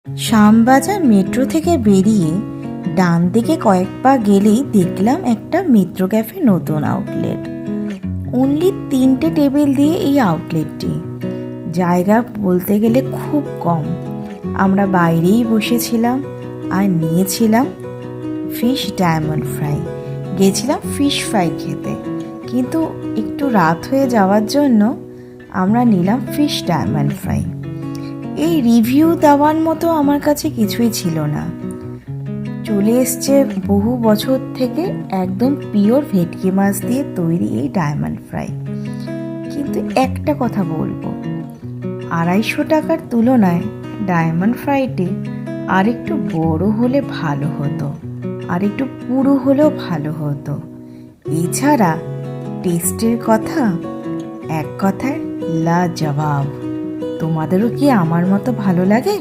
Shyambazar metro থেকে বেরিয়ে ডান দিকে কয়েক পা গেলেই দেখলাম একটা মিত্র ক্যাফে নতুন আউটলেট। অনলি 3টে টেবিল দিয়ে এই আউটলেটটি। জায়গা বলতে গেলে খুব কম। আমরা বাইরেই বসেছিলাম আর নিয়েছিলাম ফিশ ডায়মন্ড ফ্রাই। গেছিলাম ফিশ ফ্রাই খেতে, কিন্তু একটু রাত হয়ে যাওয়ার জন্য আমরা নিলাম ফিশ ডায়মন্ড ফ্রাই। এই রিভিউ দেওয়ার মতো আমার কাছে কিছুই ছিল না। চলে এসছে বহু বছর থেকে একদম পিওর ভেটকি মাছ দিয়ে তৈরি এই ডায়মন্ড ফ্রাই। কিন্তু একটা কথা বলবো, 250 টাকার তুলনায় ডায়মন্ড ফ্রাইটি আর একটু বড় হলে ভালো হতো, আর একটু পুরো হলেও ভালো হতো। এছাড়া টেস্টের কথা এক কথায় লাজবাব। তোমাদেরও কি আমার মতো ভালো লাগে?